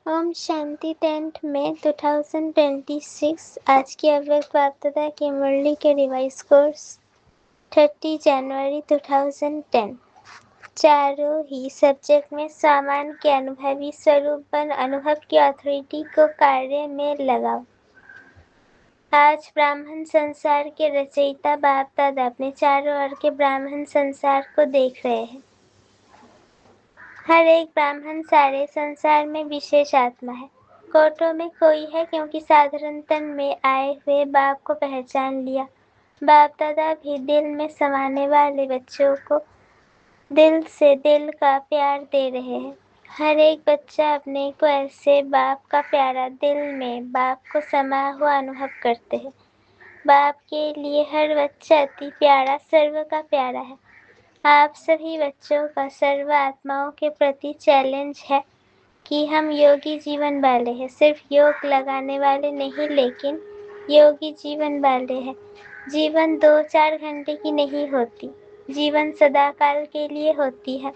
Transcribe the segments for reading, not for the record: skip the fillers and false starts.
ओम शांति 10 मई 2026 आज की अव्यक्त वार्ता की मुरली के रिवाइज कोर्स 30 जनवरी 2010। चारों ही सब्जेक्ट में सामान के अनुभवी स्वरूप बन अनुभव की अथॉरिटी को कार्य में लगाओ। आज ब्राह्मण संसार के रचयिता बाप दादा अपने चारों ओर के ब्राह्मण संसार को देख रहे हैं। हर एक ब्राह्मण सारे संसार में विशेष आत्मा है। कोटों में कोई है क्योंकि साधारण तन में आए हुए बाप को पहचान लिया। बाप दादा भी दिल में समाने वाले बच्चों को दिल से दिल का प्यार दे रहे हैं। हर एक बच्चा अपने को ऐसे बाप का प्यारा दिल में बाप को समा हुआ अनुभव करते हैं। बाप के लिए हर बच्चा अति प्यारा सर्व का प्यारा है। आप सभी बच्चों का सर्व आत्माओं के प्रति चैलेंज है कि हम योगी जीवन वाले हैं। सिर्फ योग लगाने वाले नहीं, लेकिन योगी जीवन वाले हैं। जीवन 2-4 घंटे की नहीं होती, जीवन सदाकाल के लिए होती है।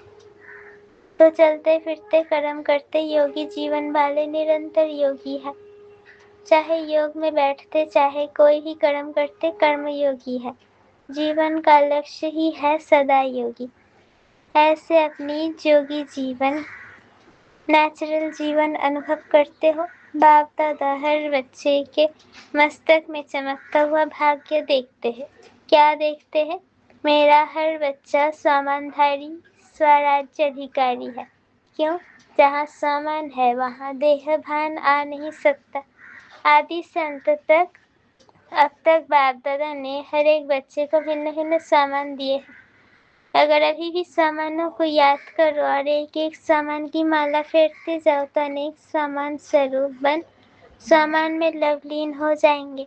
तो चलते फिरते कर्म करते योगी जीवन वाले निरंतर योगी है। चाहे योग में बैठते चाहे कोई भी कर्म करते कर्म योगी है। जीवन का लक्ष्य ही है सदा योगी। ऐसे अपनी जोगी जीवन नेचुरल जीवन अनुभव करते हो। बाप दादा हर बच्चे के मस्तक में चमकता हुआ भाग्य देखते हैं। क्या देखते हैं? मेरा हर बच्चा सामानधारी स्वराज्य अधिकारी है। क्यों? जहाँ सामान है वहाँ देह भान आ नहीं सकता। आदि से अंत तक अब तक बाप दादा ने हर एक बच्चे को भिन्न भिन्न सामान दिए हैं। अगर अभी भी सामानों को याद करो और एक एक सामान की माला फेरते जाओ तो अनेक सामान स्वरूप बन सामान में लवलीन हो जाएंगे।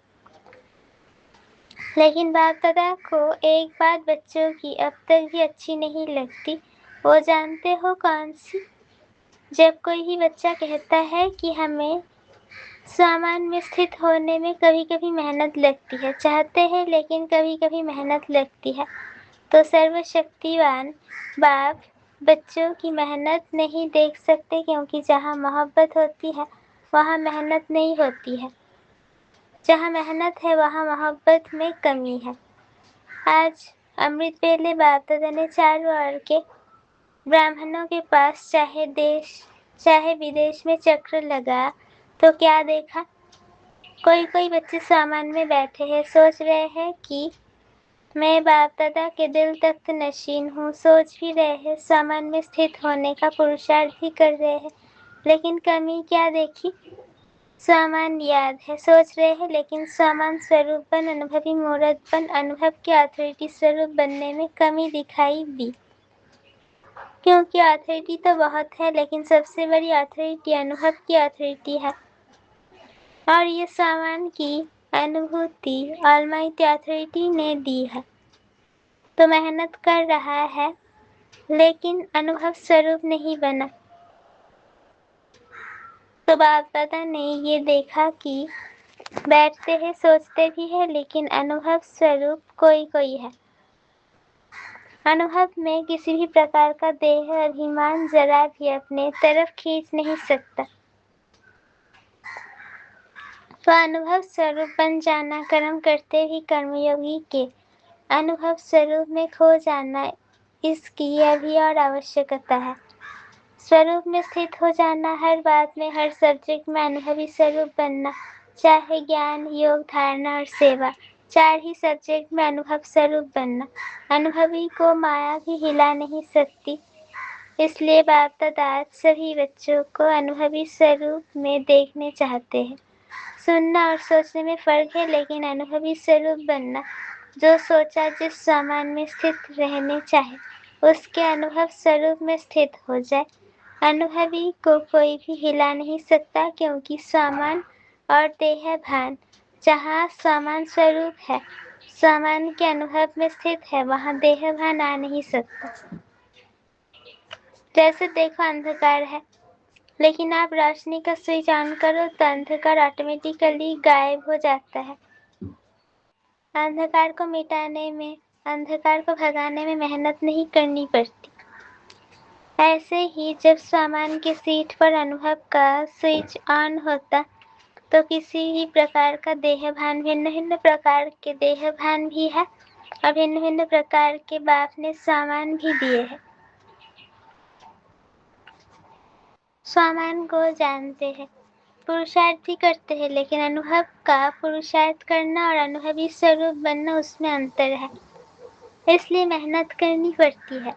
लेकिन बाप दादा को एक बात बच्चों की अब तक भी अच्छी नहीं लगती। वो जानते हो कौन सी? जब कोई ही बच्चा कहता है कि हमें सामान में स्थित होने में कभी कभी मेहनत लगती है, चाहते हैं लेकिन कभी कभी मेहनत लगती है, तो सर्वशक्तिवान बाप बच्चों की मेहनत नहीं देख सकते, क्योंकि जहाँ मोहब्बत होती है वहाँ मेहनत नहीं होती है। जहाँ मेहनत है वहाँ मोहब्बत में कमी है। आज अमृत वेले बाप दादा ने चारों ओर के ब्राह्मणों के पास चाहे देश चाहे विदेश में चक्र लगा तो क्या देखा? कोई बच्चे सामान में बैठे हैं, सोच रहे हैं कि मैं बाप दादा के दिल तख्त नशीन हूँ। सोच भी रहे हैं, सामान में स्थित होने का पुरुषार्थ भी कर रहे हैं, लेकिन कमी क्या देखी? सामान याद है, सोच रहे हैं, लेकिन सामान स्वरूप बन अनुभवी मूर्त बन अनुभव के अथॉरिटी स्वरूप बनने में कमी दिखाई दी। क्योंकि अथॉरिटी तो बहुत है, लेकिन सबसे बड़ी अथॉरिटी अनुभव की अथॉरिटी है, और ये सामान की अनुभूति ऑलमाइटी अथॉरिटी ने दी है। तो मेहनत कर रहा है लेकिन अनुभव स्वरूप नहीं बना। तो बाप दादा ने ये देखा कि बैठते हैं, सोचते भी है, लेकिन अनुभव स्वरूप कोई है। अनुभव में किसी भी प्रकार का देह अभिमान जरा भी अपने तरफ खींच नहीं सकता। तो अनुभव स्वरूप बन जाना, कर्म करते भी कर्मयोगी के अनुभव स्वरूप में खो जाना, इसकी अभी और आवश्यकता है। स्वरूप में स्थित हो जाना, हर बात में हर सब्जेक्ट में अनुभवी स्वरूप बनना, चाहे ज्ञान योग धारणा और सेवा, 4 ही सब्जेक्ट में अनुभव स्वरूप बनना। अनुभवी को माया भी हिला नहीं सकती। इसलिए बाप दादा आज सभी बच्चों को अनुभवी स्वरूप में देखने चाहते हैं। सुनना और सोचने में फर्क है, लेकिन अनुभवी स्वरूप बनना, जो सोचा जिस सामान में स्थित रहने चाहे उसके अनुभव स्वरूप में स्थित हो जाए। अनुभवी को कोई भी हिला नहीं सकता, क्योंकि सामान और देह भान, जहाँ सामान स्वरूप है, सामान के अनुभव में स्थित है, वहाँ देह भान आ नहीं सकता। जैसे देखो अंधकार है, लेकिन आप रोशनी का स्विच ऑन करो तो अंधकार ऑटोमेटिकली गायब हो जाता है। अंधकार को मिटाने में, अंधकार को भगाने में मेहनत नहीं करनी पड़ती। ایسے ہی جب سامان کی سیٹ پر انوبھو کا سوئچ آن ہوتا تو کسی ہی پرکار کا دیہ بھان بھن بھن پرکار کے دیہ بھان بھی ہے اور بھن بھن پرکار کے باپ نے سامان بھی دیے ہیں. سامان کو جانتے ہیں، پروشارتھ بھی کرتے ہیں، لیکن انوبھو کا پروشارتھ کرنا اور انوبھوی سوروپ بننا اس میں انتر ہے، اس لیے محنت کرنی پڑتی ہے.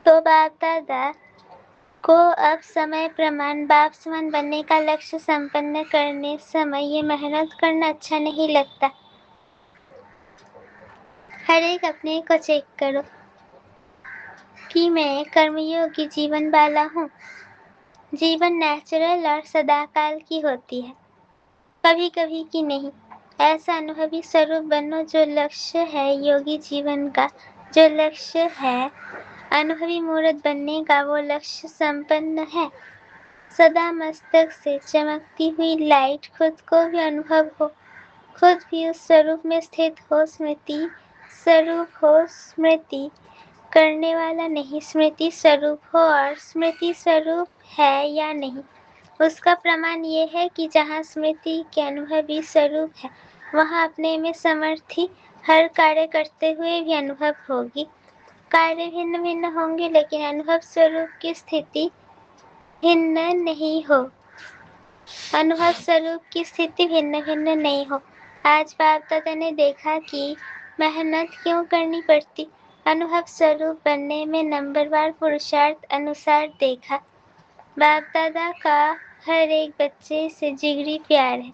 تو باپ دادا کو اب سمے پرمان باپ سمان بننے کا لکشیہ سمپن کرنے سمے یہ محنت کرنا اچھا نہیں لگتا. ہر ایک اپنے کو چیک کرو کہ میں کرم یوگی جیون والا ہوں. جیون نیچرل اور سدا کال کی ہوتی ہے، کبھی کبھی کی نہیں. ایسا انوبھوی سوروپ بنو جو لکشیہ ہے یوگی جیون کا، جو لکشیہ ہے انوبھوی مورت بننے کا، وہ لکشیہ سمپن ہے. سدا مستک سے چمکتی ہوئی لائٹ خود کو بھی انوبھو ہو، خود بھی اس سوروپ میں استھت ہو. اسمرتی سوروپ ہو، اسمرتی کرنے والا نہیں. اسمرتی سوروپ ہو اور اسمرتی سوروپ ہے یا نہیں، اس کا پرمان یہ ہے کہ جہاں اسمرتی کے انوبھوی سوروپ ہے وہاں اپنے میں سمرتھی ہر کاریہ کرتے ہوئے بھی انوبھو ہوگی. کاریہ بھن بھن ہوں گے لیکن انوبھو سوروپ کی استھتی بھن نہیں ہو، انوبھو سوروپ کی استھتی بھن بھن نہیں ہو. آج باپ دادا نے دیکھا کہ محنت کیوں کرنی پڑتی، انوبھو سوروپ بننے میں نمبر وار پروشارتھ انوسار دیکھا. باپ دادا کا ہر ایک بچے سے جگری پیار ہے،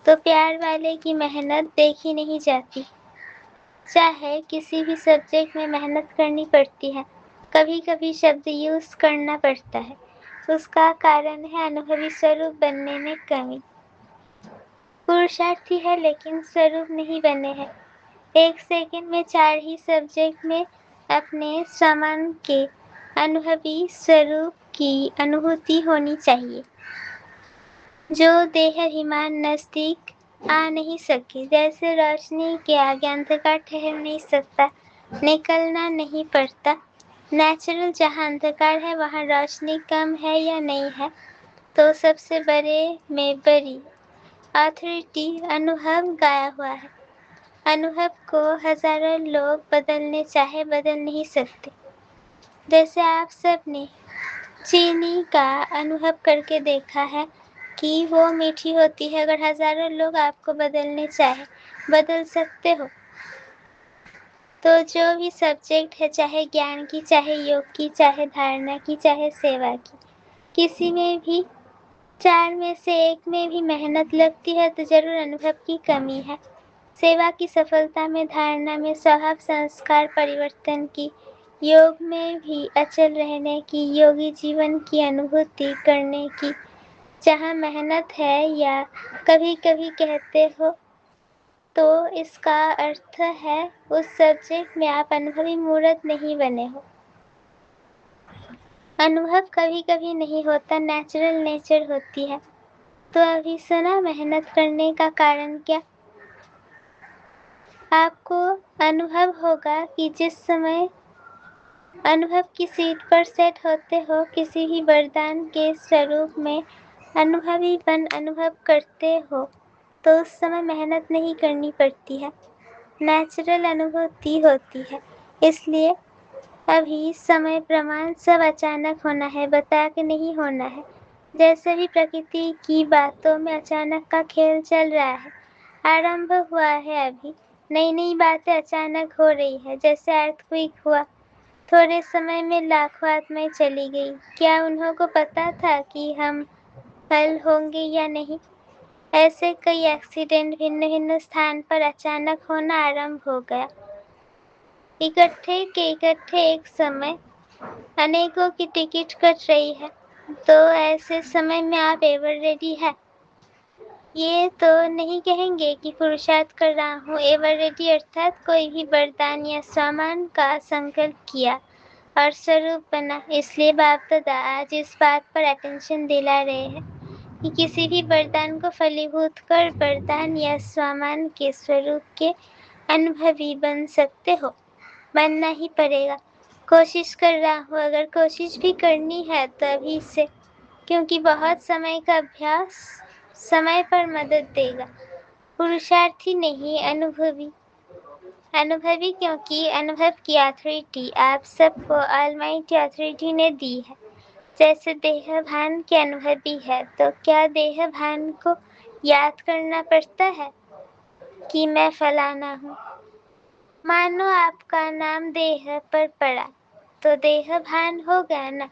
تو پیار والے کی محنت دیکھی نہیں جاتی. چاہے کسی بھی سبجیکٹ میں محنت کرنی پڑتی ہے، کبھی کبھی شبد یوز کرنا پڑتا ہے، اس کا کارن ہے انوبھوی سوروپ بننے میں کمی. پروشارتھی ہے لیکن سوروپ نہیں بنے ہیں. ایک سیکنڈ میں 4 ہی سبجیکٹ میں اپنے سامان کے انوبھوی سوروپ کی انوبھوتی ہونی چاہیے. جو دیہ ابھیمان نزدیک آ نہیں سکے، جیسے روشنی کے آگے اندھکار ٹھہر نہیں سکتا، نکلنا نہیں پڑتا. نیچرل جہاں اندھکار ہے وہاں روشنی کم ہے یا نہیں ہے، تو سب سے بڑے میں بڑی اتھارٹی انوبھو گایا ہوا ہے. انوبھو کو ہزاروں لوگ بدلنے چاہے بدل نہیں سکتے. جیسے آپ سب نے چینی کا انوبھو کر کے دیکھا ہے کہ وہ میٹھی ہوتی ہے، اگر ہزاروں لوگ آپ کو بدلنے چاہے بدل سکتے ہو. تو جو بھی سبجیکٹ ہے، چاہے گیان کی، چاہے یوگ کی، چاہے دھارنا کی، چاہے سیوا کی، کسی میں بھی 4 میں سے ایک میں بھی محنت لگتی ہے تو ضرور انوبھو کی کمی ہے. سیوا کی سفلتا میں، دھارنا میں، سوبھاو سنسکار پریورتن کی، یوگ میں بھی اچل رہنے کی، یوگی جیون کی انوبھوتی کرنے کی جہاں محنت ہے، یا کبھی کبھی کہتے ہو تو اس کا ارتھ ہے اس سبجیکٹ میں آپ انوبھوی مورت نہیں بنے ہو. انوبھو کبھی کبھی نہیں ہوتا، نیچرل نیچر ہوتی ہے. تو ابھی سنا محنت کرنے کا کارن کیا. آپ کو انوبھو ہوگا کہ جس سمے انوبھو کی سیٹ پر سیٹ ہوتے ہو، کسی بھی وردان کے سوروپ میں انوبھوی بن انوبھو کرتے ہو تو اس سمے محنت نہیں کرنی پڑتی ہے، نیچرل انوبھوتی ہوتی ہے. اس لیے ابھی سمے پرمان سب اچانک ہونا ہے، بتا کے نہیں ہونا ہے. جیسے بھی پرکرتی کی باتوں میں اچانک کا کھیل چل رہا ہے، آرمبھ ہوا ہے. ابھی نئی نئی باتیں اچانک ہو رہی ہے، جیسے ارتھ کوئک ہوا، تھوڑے سمے میں لاکھوں آتمائیں چلی گئی. کیا انہوں کو پتا تھا کہ ہم حل ہوں گے یا نہیں. ایسے کئی ایکسیڈنٹ بھن بھن استھان پر اچانک ہونا آرمبھ ہو گیا. اکٹھے کے اکٹھے ایک سمے انیکوں کی ٹکٹ کٹ رہی ہے، تو ایسے سمے میں آپ ایور ریڈی ہے. یہ تو نہیں کہیں گے کہ پروشارتھ کر رہا ہوں، ایور ریڈی ارتھات کوئی بھی وردان یا سامان کا سنکلپ کیا اور سوروپ بنا. اس لیے باپ دادا آج اس بات پر اٹینشن دلا رہے ہیں کہ کسی بھی وردان کو پھلیبھوت کر وردان یا سامان کے سوروپ کے انوبھوی بن سکتے ہو، بننا ہی پڑے گا. कोशिश कर रहा हूँ, अगर कोशिश भी करनी है तो अभी से, क्योंकि बहुत समय का अभ्यास समय पर मदद देगा। पुरुषार्थी नहीं, अनुभवी। अनुभवी क्योंकि अनुभव की अथॉरिटी आप सबको ऑलमाइटी अथॉरिटी ने दी है। जैसे देह भान के अनुभवी है, तो क्या देह भान को याद करना पड़ता है कि मैं फलाना हूँ? मानो आपका नाम देह पर पड़ा तो देह भान हो गया ना।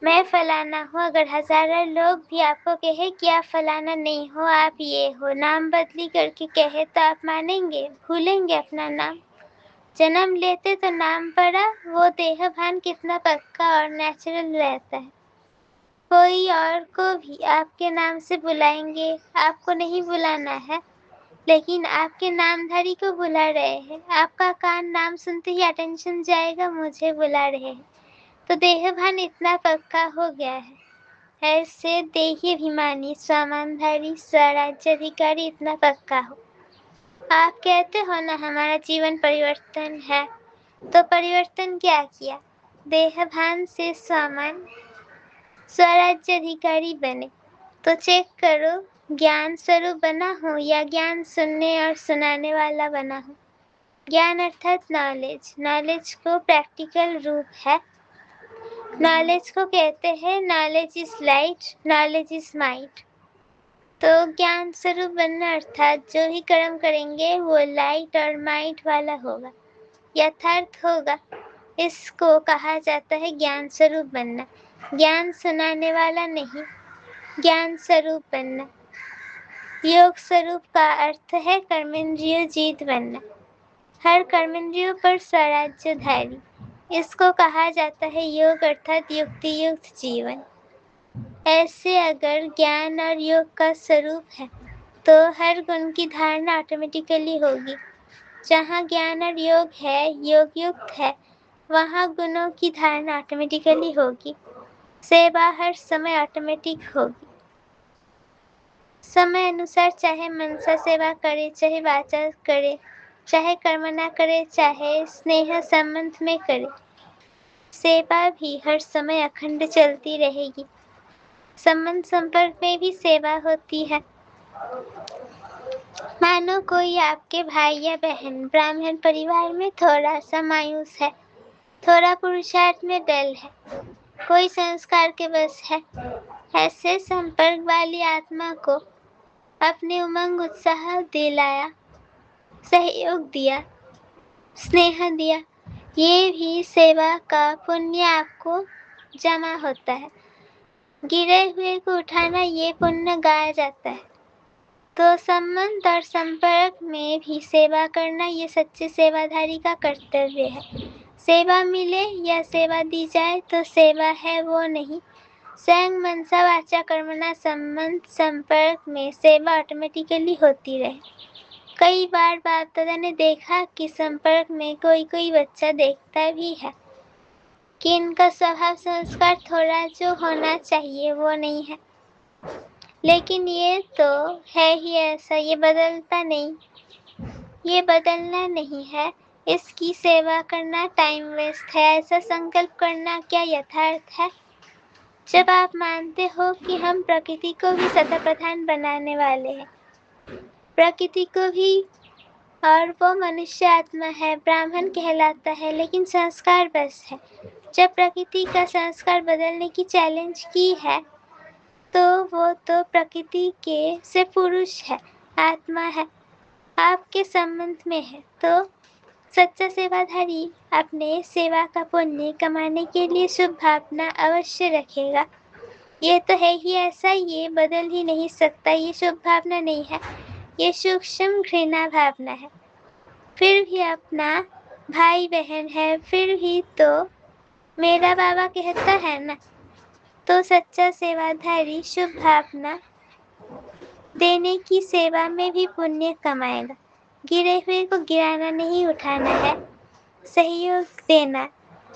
मैं फलाना हूँ, अगर हजारों लोग भी आपको कहे कि आप फलाना नहीं हो, आप ये हो, नाम बदली करके कहे, तो आप मानेंगे? भूलेंगे अपना नाम? जन्म लेते तो नाम पड़ा, वो देह भान कितना पक्का और नेचुरल रहता है। कोई और को भी आपके नाम से बुलाएंगे, आपको नहीं बुलाना है, लेकिन आपके नामधारी को बुला रहे हैं। आपका कान नाम सुनते ही अटेंशन जाएगा, मुझे बुला रहे हैं, तो देह भान इतना पक्का हो गया है। ऐसे देही अभिमानी, स्वामानधारी, स्वराज्याधिकारी इतना पक्का हो। आप कहते हो ना हमारा जीवन परिवर्तन है, तो परिवर्तन क्या किया? देह भान से स्वामान स्वराज्याधिकारी बने। तो चेक करो, ज्ञान स्वरूप बना हूँ या ज्ञान सुनने और सुनाने वाला बना हूँ? ज्ञान अर्थात नॉलेज। नॉलेज को प्रैक्टिकल रूप है। नॉलेज को कहते हैं knowledge is light, knowledge is might. तो ज्ञान स्वरूप बनना अर्थात जो भी कर्म करेंगे वो लाइट और माइट वाला होगा, यथार्थ होगा। इसको कहा जाता है ज्ञान स्वरूप बनना। ज्ञान सुनाने वाला नहीं, ज्ञान स्वरूप बनना। योग स्वरूप का अर्थ है कर्मेंद्रिय जीत बनना, हर कर्मेंद्रियों पर स्वराज्यधारी। इसको कहा जाता है योग अर्थात युक्ति युक्त जीवन। ऐसे अगर ज्ञान और योग का स्वरूप है तो हर गुण की धारणा ऑटोमेटिकली होगी। जहाँ ज्ञान और योग है, योग युक्त है, वहाँ गुणों की धारणा ऑटोमेटिकली होगी। सेवा हर समय ऑटोमेटिक होगी। समय अनुसार चाहे मनसा सेवा करे, चाहे वाचा करे, चाहे कर्म ना करे, चाहे स्नेह संबंध में करे, सेवा भी हर समय अखंड चलती रहेगी। संबंध संपर्क में भी सेवा होती है। मानो कोई आपके भाई या बहन ब्राह्मण परिवार में थोड़ा सा मायूस है, थोड़ा पुरुषार्थ में डल है, कोई संस्कार के बस है। ऐसे संपर्क वाली आत्मा को अपने उमंग उत्साह दिलाया, सहयोग दिया, स्नेह दिया, ये भी सेवा का पुण्य आपको जमा होता है। गिरे हुए को उठाना ये पुण्य गाया जाता है। तो संबंध और संपर्क में भी सेवा करना ये सच्चे सेवाधारी का कर्तव्य है। सेवा मिले या सेवा दी जाए तो सेवा है वो नहीं। स्वयं मनसा वाचा कर्मणा संबंध संपर्क में सेवा ऑटोमेटिकली होती रहे। कई बार बाप दादा ने देखा कि संपर्क में कोई कोई बच्चा देखता भी है कि इनका स्वभाव संस्कार थोड़ा जो होना चाहिए वो नहीं है, लेकिन ये तो है ही ऐसा, ये बदलता नहीं, ये बदलना नहीं है, इसकी सेवा करना टाइम वेस्ट है, ऐसा संकल्प करना क्या यथार्थ है? जब आप मानते हो कि हम प्रकृति को भी सदा प्रधान बनाने वाले हैं, प्रकृति को भी, और वो मनुष्य आत्मा है, ब्राह्मण कहलाता है, लेकिन संस्कार बस है। जब प्रकृति का संस्कार बदलने की चैलेंज की है तो वो तो प्रकृति के से पुरुष है, आत्मा है, आपके संबंध में है। तो सच्चा सेवाधारी अपने सेवा का पुण्य कमाने के लिए शुभ भावना अवश्य रखेगा। ये तो है ही ऐसा, ये बदल ही नहीं सकता। ये शुभ भावना नहीं है, ये सूक्ष्म घृणा भावना है। फिर भी अपना भाई बहन है, फिर भी तो मेरा बाबा कहता है ना। तो सच्चा सेवाधारी शुभ भावना देने की सेवा में भी पुण्य कमाएगा। गिरे हुए को गिराना नहीं, उठाना है, सहयोग देना,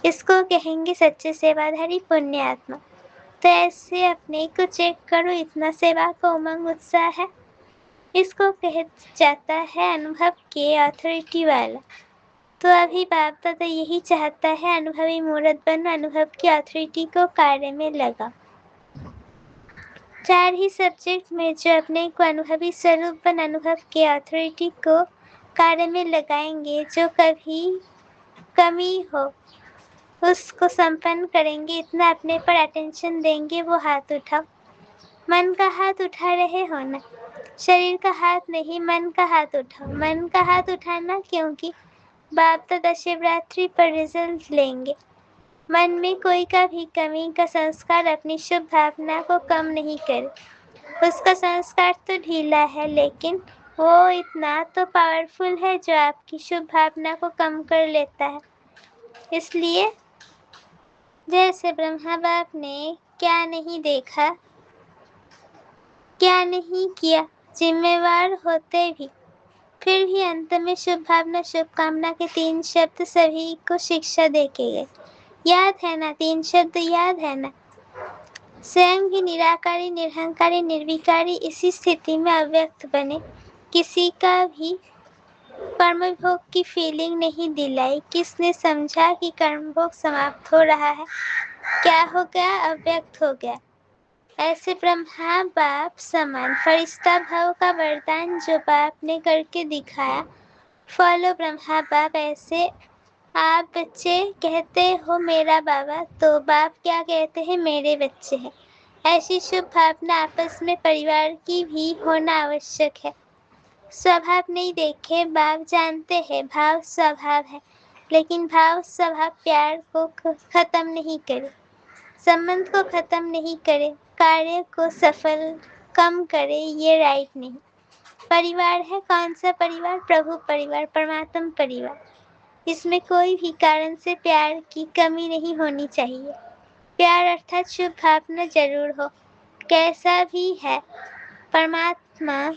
इसको कहेंगे सच्चे सेवाधारी पुण्य आत्मा। तो ऐसे अपने को चेक करो, इतना सेवा का उमंग उत्साह है, इसको कहा जाता है अनुभव के अथॉरिटी वाला। तो अभी बाप दादा यही चाहता है, अनुभवी मूर्त बनो, अनुभव की अथॉरिटी को कार्य में लगाओ। 4 ही सब्जेक्ट में जो अपने को अनुभवी स्वरूप बन अनुभव के अथॉरिटी को कार्य में लगाएंगे, जो कभी कमी हो उसको संपन्न करेंगे, इतना अपने पर अटेंशन देंगे, वो हाथ उठाओ। मन का हाथ उठा रहे हो ना, शरीर का हाथ नहीं, मन का हाथ उठाओ। मन का हाथ उठाना क्योंकि बाप दादा शिवरात्रि पर रिजल्ट लेंगे। मन में कोई का भी कमी का संस्कार अपनी शुभ भावना को कम नहीं करे। उसका संस्कार तो ढीला है, लेकिन वो इतना तो पावरफुल है जो आपकी शुभ भावना को कम कर लेता है। इसलिए जैसे ब्रह्मा बाप ने क्या नहीं देखा, क्या नहीं किया, जिम्मेवार होते भी फिर भी अंत में शुभ भावना शुभकामना के 3 शब्द सभी को शिक्षा देके गए। याद है ना, 3 शब्द याद है ना। स्वयं भी निराकारी, निरहंकारी, निर्विकारी इसी स्थिति में अव्यक्त बने, किसी का भी कर्म भोग की फीलिंग नहीं दिलाई। किसने समझा कि कर्म भोग समाप्त हो रहा है, क्या हो गया, अव्यक्त हो गया। ऐसे ब्रह्मा बाप समान फरिश्ता भाव का वरदान जो बाप ने करके दिखाया, फॉलो ब्रह्मा बाप। ऐसे आप बच्चे कहते हो मेरा बाबा, तो बाप क्या कहते हैं, मेरे बच्चे हैं। ऐसी शुभ भावना आपस में परिवार की भी होना आवश्यक है। स्वभाव नहीं देखे, बाप जानते हैं भाव स्वभाव है, लेकिन भाव स्वभाव प्यार को खत्म नहीं करे, संबंध को खत्म नहीं करे, कार्य को सफल कम करे, ये राइट नहीं। परिवार है, कौन सा परिवार, प्रभु परिवार, परमात्मा परिवार। इसमें कोई भी कारण से प्यार की कमी नहीं होनी चाहिए। प्यार अर्थात शुभ भावना जरूर हो, कैसा भी है, परमात्मा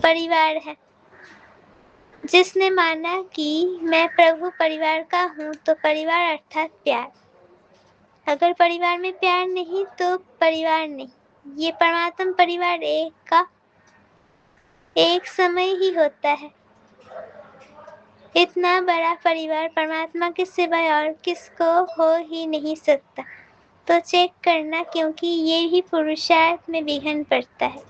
परिवार है। जिसने माना कि मैं प्रभु परिवार का हूँ, तो परिवार अर्थात प्यार। अगर परिवार में प्यार नहीं तो परिवार नहीं। ये परमात्मा परिवार एक का एक समय ही होता है। इतना बड़ा परिवार परमात्मा के सिवाय और किसको हो ही नहीं सकता। तो चेक करना, क्योंकि ये ही पुरुषार्थ में विघन पड़ता है।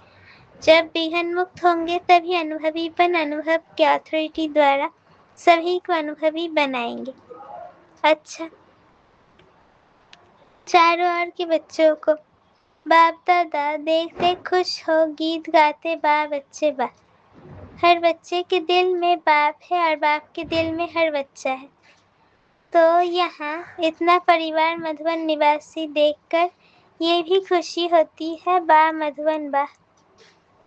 जब विघन मुक्त होंगे तभी अनुभवी बन अनुभव के अथॉरिटी द्वारा सभी को अनुभवी बनाएंगे। अच्छा, चारों ओर के बच्चों को बाप दादा देख देख खुश हो गीत गाते बा बच्चे बा। हर बच्चे के दिल में बाप है और बाप के दिल में हर बच्चा है। तो यहाँ इतना परिवार मधुबन निवासी देखकर ये भी खुशी होती है, बा मधुबन बा।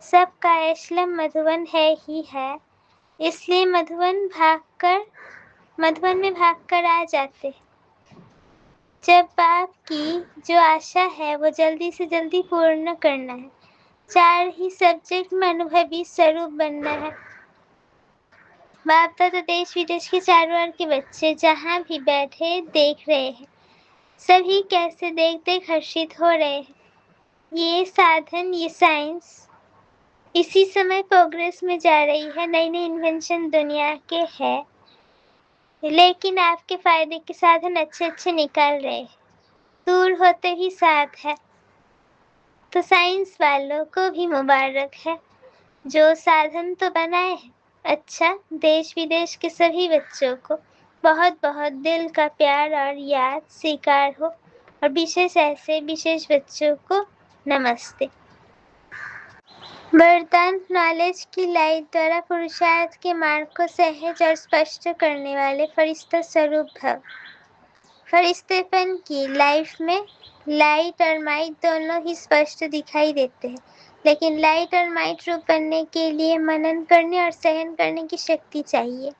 सबका एशलम मधुबन है ही है, इसलिए मधुबन में भागकर आ जाते। जब बाप की जो आशा है वो जल्दी से जल्दी पूर्ण करना है। 4 ही सब्जेक्ट में अनुभवी स्वरूप बनना है। बाप दादा देश विदेश के चारों ओर के बच्चे जहाँ भी बैठे देख रहे हैं, सभी कैसे देख देख हर्षित हो रहे हैं। ये साधन, ये साइंस इसी समय प्रोग्रेस में जा रही है। नई नई इन्वेंशन दुनिया के है, लेकिन आपके फायदे के साधन अच्छे अच्छे निकाल रहे हैं, दूर होते ही साथ है। तो साइंस वालों को भी मुबारक है जो साधन तो बनाए हैं। अच्छा, देश विदेश के सभी बच्चों को बहुत बहुत दिल का प्यार और याद स्वीकार हो, और विशेष ऐसे विशेष बच्चों को नमस्ते। वरदान नॉलेज की लाइट द्वारा पुरुषार्थ के मार्ग को सहज और स्पष्ट करने वाले फरिश्ता स्वरूप भव। फरिश्तेपन की लाइफ में लाइट और माइट दोनों ही स्पष्ट दिखाई देते हैं, लेकिन लाइट और माइट रूप बनने के लिए मनन करने और सहन करने की शक्ति चाहिए।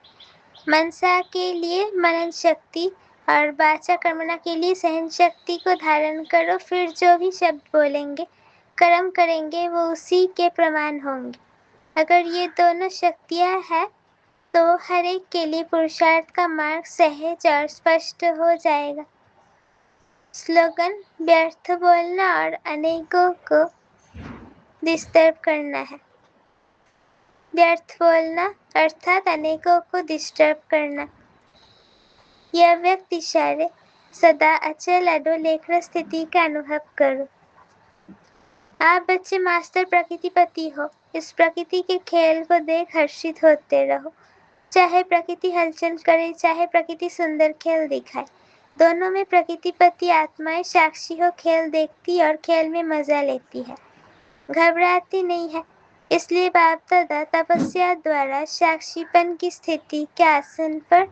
मनसा के लिए मनन शक्ति और वाचा कर्मणा के लिए सहन शक्ति को धारण करो, फिर जो भी शब्द बोलेंगे, कर्म करेंगे, वो उसी के प्रमाण होंगे। अगर ये दोनों शक्तियाँ हैं तो हर एक के लिए पुरुषार्थ का मार्ग सहज और स्पष्ट हो जाएगा। स्लोगन, व्यर्थ बोलना और अनेकों को डिस्टर्ब करना है। व्यर्थ बोलना अर्थात अनेकों को डिस्टर्ब करना। ये अव्यक्त इशारे सदा अचल अडोल एक स्थिति का अनुभव करो। आप बच्चे मास्टर प्रकृतिपति हो। इस प्रकृति के खेल को देख हर्षित होते रहो। चाहे प्रकृति हलचल करे, चाहे प्रकृति सुंदर खेल दिखाए, दोनों में प्रकृतिपति आत्माएं साक्षी हो खेल देखती और खेल में मजा लेती है, घबराती नहीं है। इसलिए बाप दादा तपस्या द्वारा साक्षीपन की स्थिति के आसन पर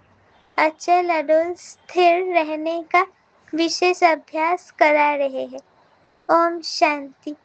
अचल अडोल स्थिर रहने का विशेष अभ्यास करा रहे हैं। ओम शांति।